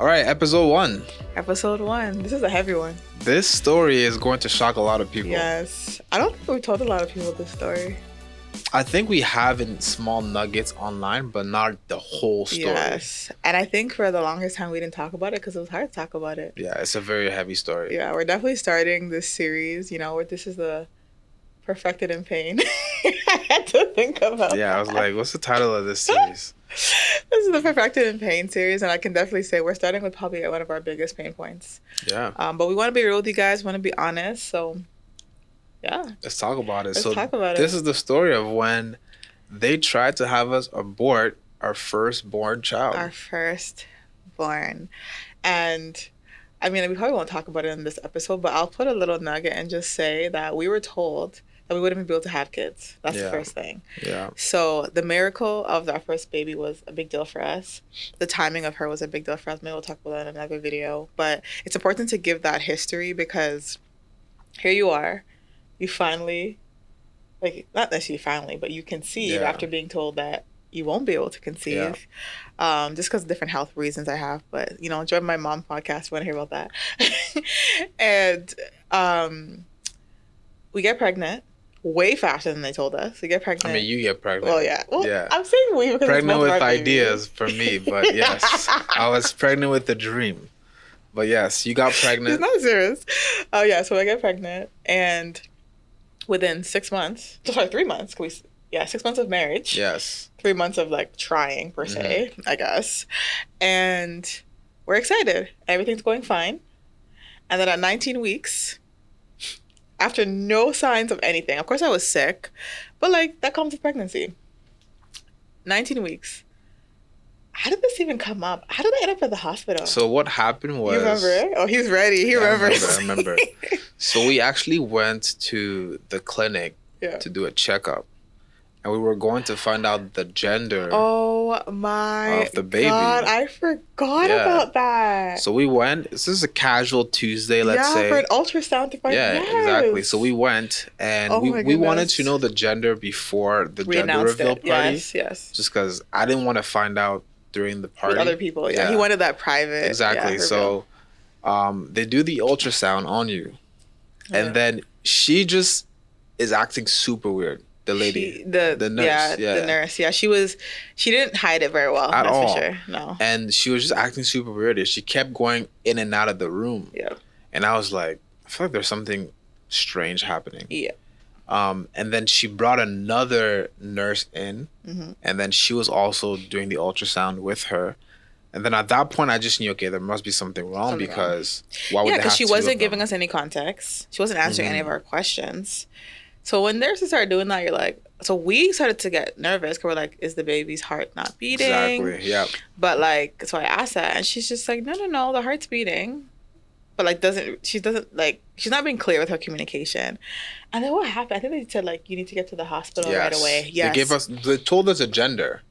All right, episode 1. Episode 1. This is a heavy one. This story is going to shock a lot of people. Yes. I don't think we told a lot of people this story. I think we have in small nuggets online, but not the whole story. Yes. And I think for the longest time we didn't talk about it because it was hard to talk about it. Yeah, it's a very heavy story. Yeah, we're definitely starting this series, where this is the Perfected in Pain. I had to think about Yeah, I was like, what's the title of this series? This is the Perfected in Pain series, and I can definitely say we're starting with probably one of our biggest pain points. Yeah. But we want to be real with you guys, want to be honest, so yeah. Let's talk about it. Let's talk about it. This is the story of when they tried to have us abort our firstborn child. Our firstborn. And I mean, we probably won't talk about it in this episode, but I'll put a little nugget and just say that we were told that we wouldn't be able to have kids. That's the first thing. Yeah. So the miracle of our first baby was a big deal for us. The timing of her was a big deal for us. Maybe we'll talk about that in another video. But it's important to give that history because here you are. You finally, not necessarily finally, but you conceive after being told that you won't be able to conceive. Just because of different health reasons I have. But, join my mom podcast when I hear about that. And we get pregnant way faster than they told us. We get pregnant. I mean, you get pregnant. Well, yeah. Well, yeah. I'm saying we because pregnant it's with ideas for me, but yes. I was pregnant with a dream. But yes, you got pregnant. It's not serious. Oh, yeah. So I get pregnant. And within 6 months, 3 months, 6 months of marriage. Yes. 3 months of trying per se, I guess. And we're excited. Everything's going fine. And then at 19 weeks, after no signs of anything, of course I was sick, but that comes with pregnancy. 19 weeks. How did this even come up? How did I end up at the hospital? So what happened was... You remember it? Oh, he's ready. He remembers. I remember. So we actually went to the clinic to do a checkup. And we were going to find out the gender of the baby. God, I forgot about that. So we went. This is a casual Tuesday, let's say. Yeah, for an ultrasound to find out. Yeah, exactly. So we went, and we wanted to know the gender before the gender reveal party. Yes. Just because I didn't want to find out during the party. With other people, yeah. He wanted that private. Exactly. So they do the ultrasound on you. And then she just is acting super weird. The lady, the nurse, the nurse, she didn't hide it very well at all. For sure. No, and she was just acting super weird. She kept going in and out of the room. Yeah, and I was like, I feel like there's something strange happening. Yeah. And then she brought another nurse in, and then she was also doing the ultrasound with her. And then at that point, I just knew, okay, there must be something wrong because why would they have because she wasn't giving us any context. She wasn't answering any of our questions. So when nurses started doing that, you're like, so we started to get nervous because we're like, is the baby's heart not beating? Exactly, yeah. But so I asked that, and she's just like, no, the heart's beating. But she's not being clear with her communication. And then what happened? I think they said you need to get to the hospital right away. Yes. They told us a gender.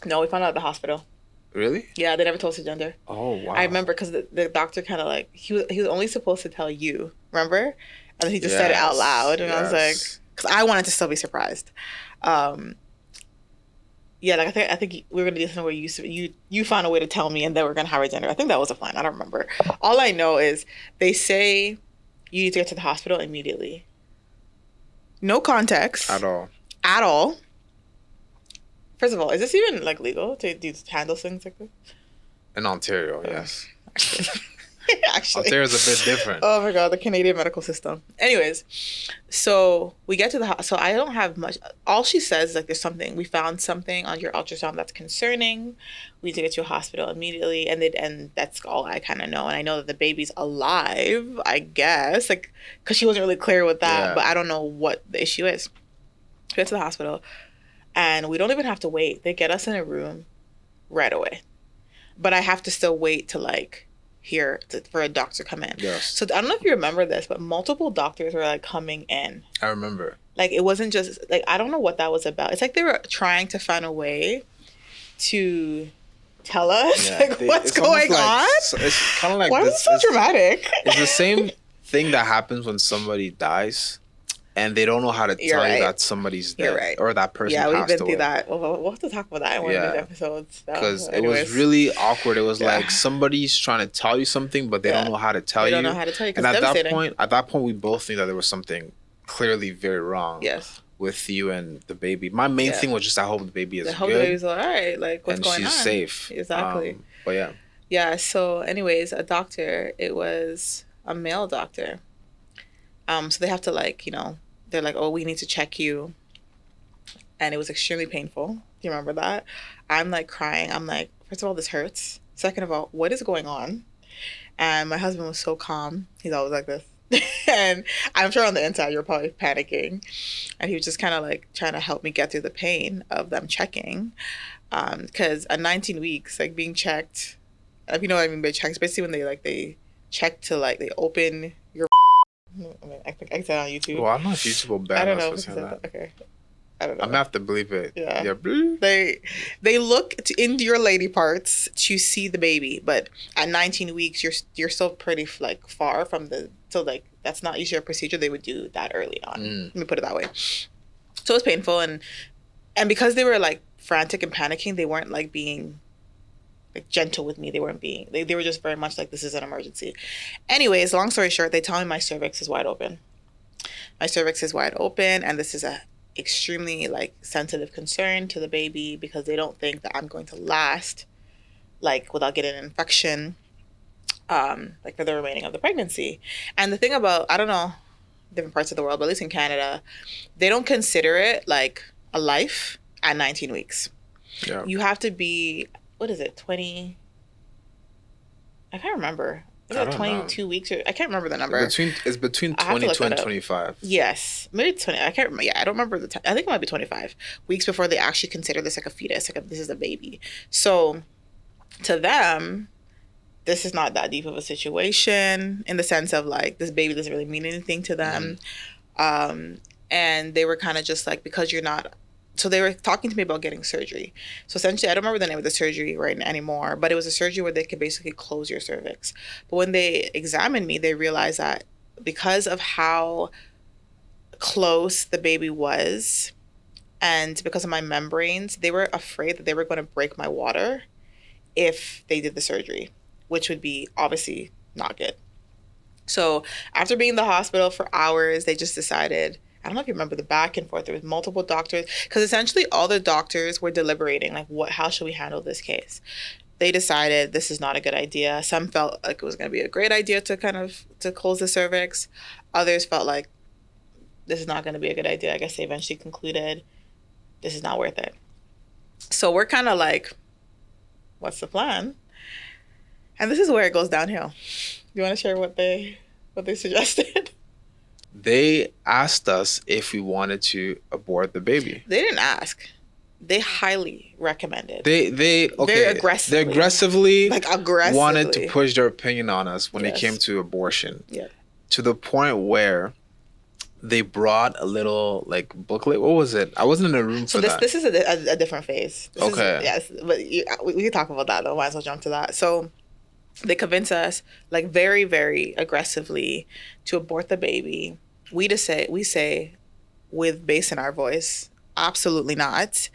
No, we found out at the hospital. Really? Yeah, they never told us a gender. Oh, wow. I remember because the doctor kind of he was only supposed to tell you, remember? And then he just said it out loud. And I was like, because I wanted to still be surprised. I think we were going to do something where you found a way to tell me and then we're going to have a gender. I think that was a plan. I don't remember. All I know is they say you need to get to the hospital immediately. No context. At all. First of all, is this even legal to handle things like this? In Ontario, yes. Actually, Ontario's a bit different. Oh my God, the Canadian medical system. Anyways, so we get to the hospital. So I don't have much. All she says is there's something. We found something on your ultrasound that's concerning. We need to get to a hospital immediately. And that's all I kind of know. And I know that the baby's alive, I guess, because she wasn't really clear with that. Yeah. But I don't know what the issue is. We get to the hospital, and we don't even have to wait. They get us in a room right away. But I have to still wait to for a doctor to come in. Yes. So I don't know if you remember this, but multiple doctors were coming in. I remember. It wasn't just I don't know what that was about. It's they were trying to find a way to tell us what's going on. It's kind of why is it so dramatic? It's the same thing that happens when somebody dies. and they don't know how to tell you that somebody's dead or that person passed away. Yeah, we've been through that. We'll have to talk about that in one of these episodes. Because it was really awkward. It was like somebody's trying to tell you something, but they don't know how to tell you. They don't know how to tell you. And at that point, we both knew that there was something clearly very wrong. Yes. With you and the baby. My main thing was just I hope the baby is good. I hope the baby's all right. Like, what's going on? And she's safe. Exactly. But yeah. Yeah, so anyways, a doctor, it was a male doctor. So they have to like, they're like, oh, we need to check you. And it was extremely painful. Do you remember that? I'm like crying. I'm like, first of all, this hurts. Second of all, what is going on? And my husband was so calm. He's always like this. And I'm sure on the inside you're probably panicking. And he was just kind of like trying to help me get through the pain of them checking. Because at 19 weeks, like being checked, if you know what I mean by check, especially when they check to like they open your. I mean, I think I said on YouTube. Well, I don't know if YouTube will ban us for saying that. Okay. I don't know. I'm gonna have to believe it. Yeah. They look into your lady parts to see the baby, but at 19 weeks you're still pretty like far from like that's not usually a procedure they would do that early on. Let me put it that way. So it was painful and because they were like frantic and panicking, they weren't like being like gentle with me. They weren't being they were just very much like this is an emergency. Anyways, long story short, they tell me my cervix is wide open. My cervix is wide open, and this is a extremely like sensitive concern to the baby because they don't think that I'm going to last like without getting an infection like for the remaining of the pregnancy. And the thing about, I don't know different parts of the world, but at least in Canada, they don't consider it like a life at 19 weeks. Yeah. You have to be, what is it, 20, I can't remember. Is it 22 weeks? Or I can't remember the number. It's between 22 and 25. Yes. Maybe 20. I can't remember. Yeah, I don't remember the time. I think it might be 25 weeks before they actually consider this like a fetus. Like this is a baby. So to them, this is not that deep of a situation in the sense of like this baby doesn't really mean anything to them. And they were kind of just like, because you're not. So they were talking to me about getting surgery. So essentially, I don't remember the name of the surgery anymore, but it was a surgery where they could basically close your cervix. But when they examined me, they realized that because of how close the baby was and because of my membranes, they were afraid that they were going to break my water if they did the surgery, which would be obviously not good. So after being in the hospital for hours, they just decided, I don't know if you remember the back and forth. There was multiple doctors because essentially all the doctors were deliberating like, how should we handle this case? They decided this is not a good idea. Some felt like it was going to be a great idea to close the cervix. Others felt like this is not going to be a good idea. I guess they eventually concluded this is not worth it. So we're kind of like, what's the plan? And this is where it goes downhill. You want to share what they suggested? They asked us if we wanted to abort the baby. They didn't ask. They highly recommended. They aggressively wanted to push their opinion on us when it came to abortion. Yeah. To the point where they brought a little like booklet. What was it? I wasn't in a room for that. This is a different phase. Yes, but we can talk about that though. Might as well jump to that. So they convince us like very, very aggressively to abort the baby. We say with bass in our voice, absolutely not.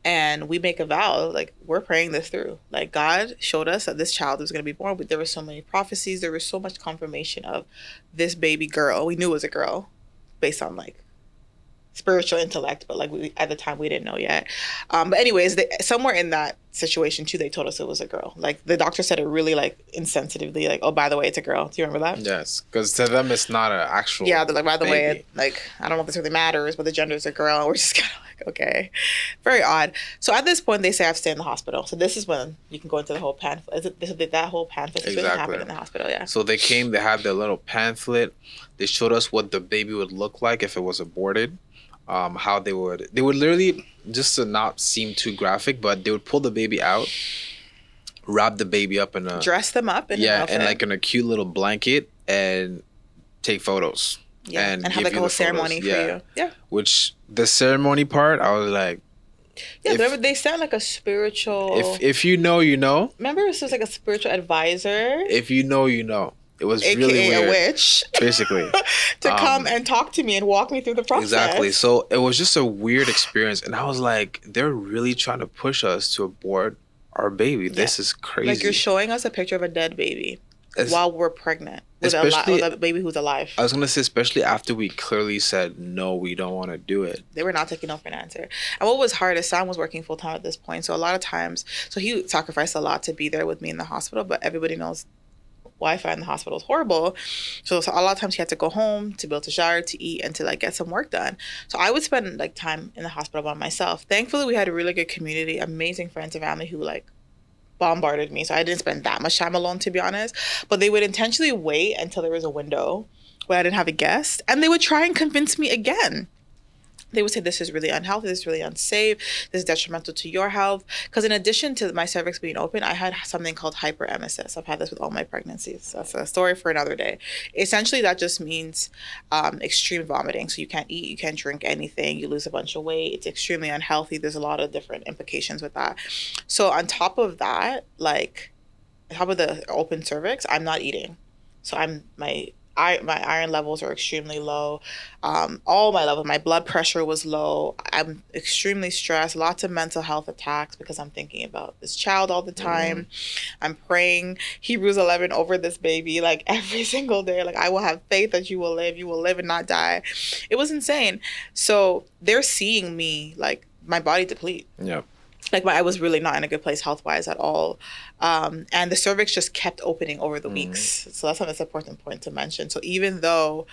And we make a vow, like we're praying this through. Like God showed us that this child was going to be born, but there were so many prophecies. There was so much confirmation of this baby girl. We knew it was a girl based on like spiritual intellect, but like at the time we didn't know yet. But anyways, somewhere in that situation too, they told us it was a girl. Like the doctor said it really like insensitively, like, oh, by the way, it's a girl. Do you remember that? Yes, because to them it's not an actual. Yeah, they're like, by the way, like I don't know if this really matters, but the gender is a girl. And we're just kind of like, okay, very odd. So at this point, they say I have to stay in the hospital. So this is when you can go into the whole pamphlet. That whole pamphlet situation happened in the hospital? Yeah. So they came. They had their little pamphlet. They showed us what the baby would look like if it was aborted. How they would literally, just to not seem too graphic, but they would pull the baby out, wrap the baby up in a... Dress them up in an outfit. And like in a cute little blanket and take photos. Yeah, and have like a whole ceremony for you. Yeah. Which, the ceremony part, I was like... Yeah, they sound like a spiritual... If you know, you know. Remember, this was like a spiritual advisor? If you know, you know. It was AKA really weird. A witch. Basically. To come and talk to me and walk me through the process. Exactly. So it was just a weird experience. And I was like, they're really trying to push us to abort our baby. Yeah. This is crazy. Like, you're showing us a picture of a dead baby while we're pregnant with a baby who's alive. I was going to say, especially after we clearly said, no, we don't want to do it. They were not taking no for an answer. And what was hard is Sam was working full time at this point. So a lot of times, so he sacrificed a lot to be there with me in the hospital, but everybody knows Wi-Fi in the hospital is horrible. So a lot of times he had to go home to be able to shower, to eat, and to like get some work done. So I would spend like time in the hospital by myself. Thankfully, we had a really good community, amazing friends and family who like bombarded me. So I didn't spend that much time alone, to be honest. But they would intentionally wait until there was a window where I didn't have a guest. And they would try and convince me again. They would say, this is really unhealthy, this is really unsafe, this is detrimental to your health. Because in addition to my cervix being open, I had something called hyperemesis. I've had this with all my pregnancies. That's a story for another day. Essentially, that just means extreme vomiting. So you can't eat, you can't drink anything, you lose a bunch of weight. It's extremely unhealthy. There's a lot of different implications with that. So on top of that, like, on top of the open cervix, I'm not eating. So my iron levels are extremely low. All my levels, my blood pressure was low. I'm extremely stressed, lots of mental health attacks because I'm thinking about this child all the time. I'm praying Hebrews 11 over this baby like every single day. Like, I will have faith that you will live and not die. It was insane. So they're seeing me, like, my body deplete. Yeah. Like, I was really not in a good place health-wise at all. And the cervix just kept opening over the weeks. So that's an important point to mention. So even though,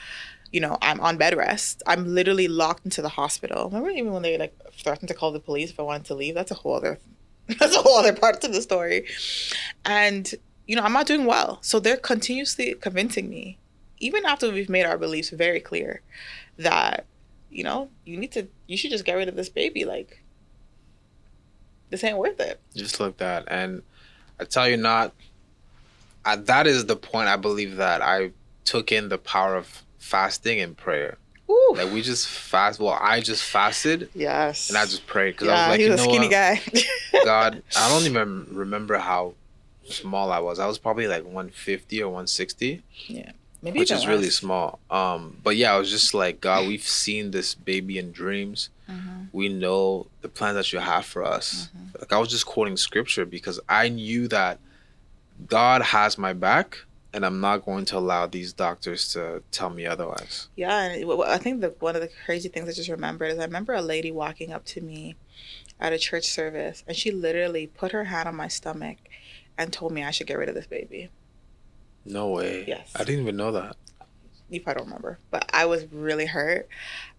you know, I'm on bed rest, I'm literally locked into the hospital. Remember even when they, like, threatened to call the police if I wanted to leave? That's a whole other part to the story. And, you know, I'm not doing well. So they're continuously convincing me, even after we've made our beliefs very clear, that, you know, you should just get rid of this baby. Like, this ain't worth it. Just like that. And I tell you not, that is the point I believe that I took in the power of fasting and prayer. Ooh. Like, we just fast. Well, I just fasted. Yes. And I just prayed. Because I was like, he was a skinny guy. God, I don't even remember how small I was. I was probably like 150 or 160. Yeah. Maybe which is less. really small. But yeah, I was just like, God, we've seen this baby in dreams. We know the plans that you have for us. Like, I was just quoting scripture because I knew that God has my back, and I'm not going to allow these doctors to tell me otherwise. Yeah, and I think one of the crazy things I just remembered is I remember a lady walking up to me at a church service, and she literally put her hand on my stomach and told me I should get rid of this baby. No way. Yes. I didn't even know that. You probably don't remember, but I was really hurt.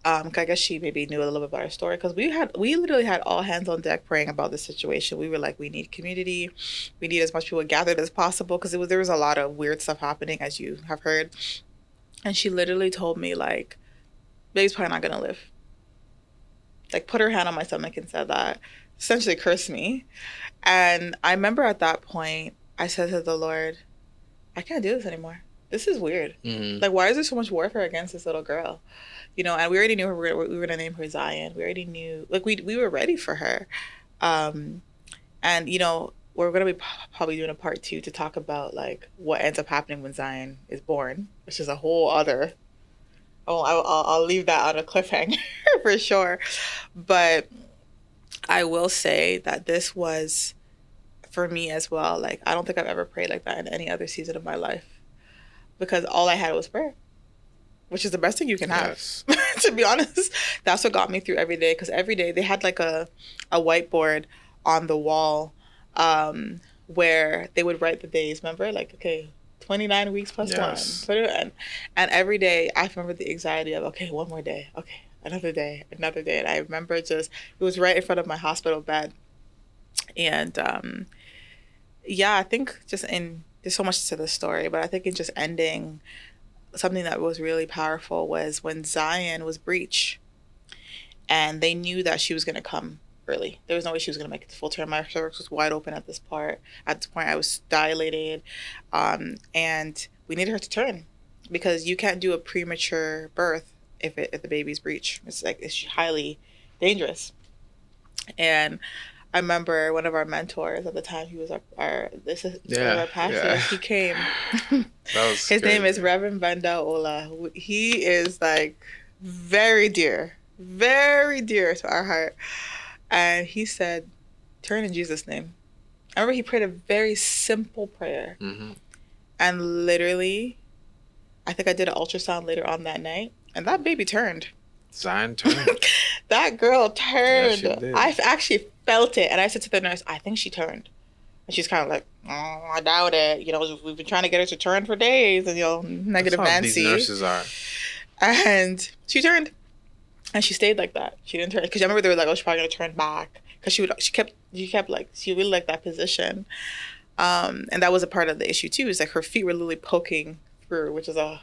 I guess she maybe knew a little bit about our story because we literally had all hands on deck praying about this situation. We were like, we need community, we need as much people gathered as possible because there was a lot of weird stuff happening, as you have heard. And she literally told me, like, baby's probably not gonna live. Like, put her hand on my stomach and said that, essentially cursed me. And I remember at that point I said to the Lord, I can't do this anymore. This is weird. Like, why is there so much warfare against this little girl? You know, and we already knew we were going to name her Zion. We already knew, like, we were ready for her. And, you know, we're going to be probably doing a part 2 to talk about, like, what ends up happening when Zion is born, which is a whole other, I'll leave that on a cliffhanger for sure. But I will say that this was, for me as well, like, I don't think I've ever prayed like that in any other season of my life. Because all I had was prayer, which is the best thing you can have. Yes. To be honest, that's what got me through every day. Because every day they had like a whiteboard on the wall where they would write the days. Remember, like, okay, 29 weeks plus yes. 1. And every day I remember the anxiety of, okay, one more day. Okay, another day. And I remember it was right in front of my hospital bed. And yeah, I think there's so much to the story, but I think in just ending, something that was really powerful was when Zion was breech and they knew that she was going to come early. There was no way she was going to make it to full term. My cervix was wide open at this point. I was dilated, and we needed her to turn because you can't do a premature birth if the baby's breech. It's highly dangerous. And I remember one of our mentors at the time, he was our pastors. He came. His name is Reverend Benda Ola. He is like very dear to our heart. And he said, turn in Jesus' name. I remember he prayed a very simple prayer. Mm-hmm. And literally, I think I did an ultrasound later on that night, and that baby turned. Zion turned. That girl turned. Yeah, she did. I actually felt it, and I said to the nurse, I think she turned. And she's kind of like, oh, I doubt it. You know, we've been trying to get her to turn for days, and, you know, negative That's how Nancy. these nurses are. And she turned. And she stayed like that. She didn't turn. Because I remember they were like, oh, she's probably going to turn back. Because she really liked that position. And that was a part of the issue, too. Is like her feet were literally poking through, which is a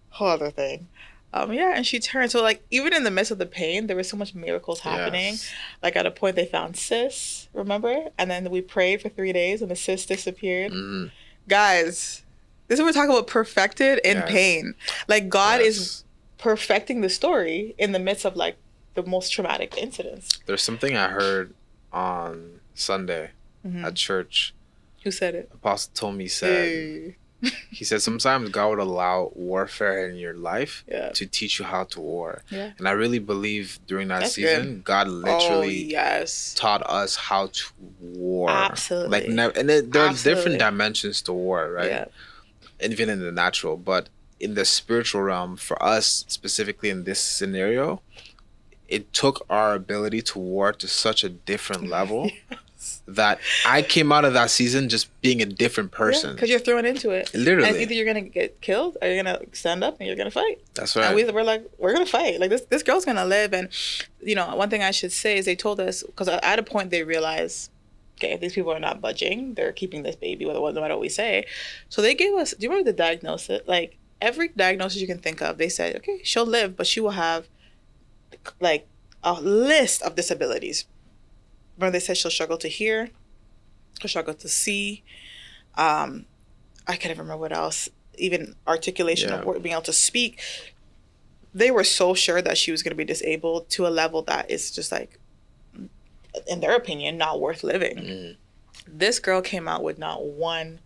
whole other thing. And she turned. So, like, even in the midst of the pain, there was so much miracles happening. Yes. Like, at a point, they found cysts, remember? And then we prayed for 3 days, and the cyst disappeared. Mm. Guys, this is what we're talking about, perfected in pain. Like, God is perfecting the story in the midst of, like, the most traumatic incidents. There's something I heard on Sunday at church. Who said it? Apostle Tommy said... He said sometimes God would allow warfare in your life to teach you how to war. Yeah. And I really believe during that season, God literally taught us how to war. Absolutely. Like, there are different dimensions to war, right? Yeah. Even in the natural. But in the spiritual realm, for us, specifically in this scenario, it took our ability to war to such a different level. That I came out of that season just being a different person. Because you're thrown into it. Literally. And either you're going to get killed or you're going to stand up and you're going to fight. That's right. And we're like, we're going to fight. Like, this girl's going to live. And, you know, one thing I should say is they told us, because at a point they realized, okay, if these people are not budging, they're keeping this baby, no matter what we say. So they gave us, do you remember the diagnosis? Like, every diagnosis you can think of, they said, okay, she'll live, but she will have, like, a list of disabilities. Remember they said she'll struggle to hear, she'll struggle to see. I can't even remember what else. Even articulation of being able to speak. They were so sure that she was going to be disabled to a level that is just like, in their opinion, not worth living. Mm. This girl came out with not one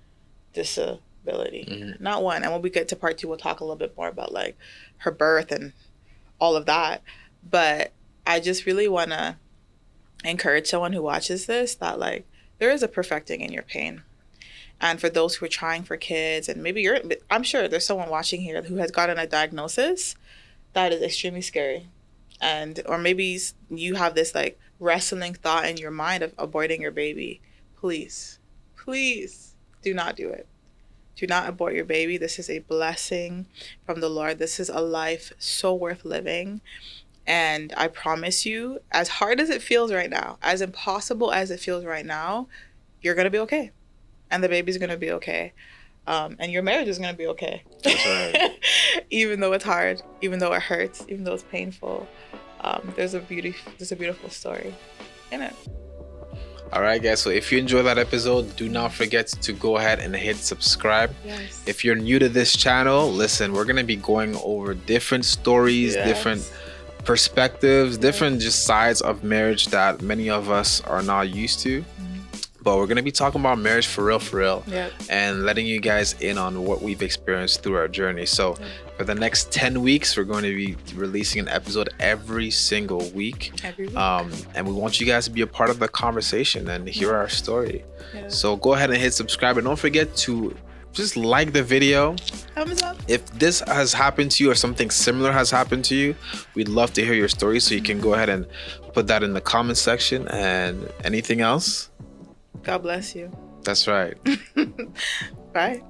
disability. Not one. And when we get to part 2, we'll talk a little bit more about like her birth and all of that. But I just really want to encourage someone who watches this that like there is a perfecting in your pain. And for those who are trying for kids, and maybe I'm sure there's someone watching here who has gotten a diagnosis that is extremely scary. Or maybe you have this like wrestling thought in your mind of aborting your baby. Please do not do it. Do not abort your baby. This is a blessing from the Lord. This is a life so worth living. And I promise you, as hard as it feels right now, as impossible as it feels right now, you're going to be okay. And the baby's going to be okay. And your marriage is going to be okay. That's right. Even though it's hard, even though it hurts, even though it's painful, there's a beautiful story in it. All right, guys. So if you enjoyed that episode, do not forget to go ahead and hit subscribe. Yes. If you're new to this channel, listen, we're going to be going over different stories, different perspectives, different just sides of marriage that many of us are not used to. But we're going to be talking about marriage for real, and letting you guys in on what we've experienced through our journey. So for the next 10 weeks, we're going to be releasing an episode every single week. And we want you guys to be a part of the conversation and hear our story. So go ahead and hit subscribe, and don't forget to just like the video. Thumbs up. If this has happened to you or something similar has happened to you, we'd love to hear your story. So you can go ahead and put that in the comment section. And anything else? God bless you. That's right. Bye.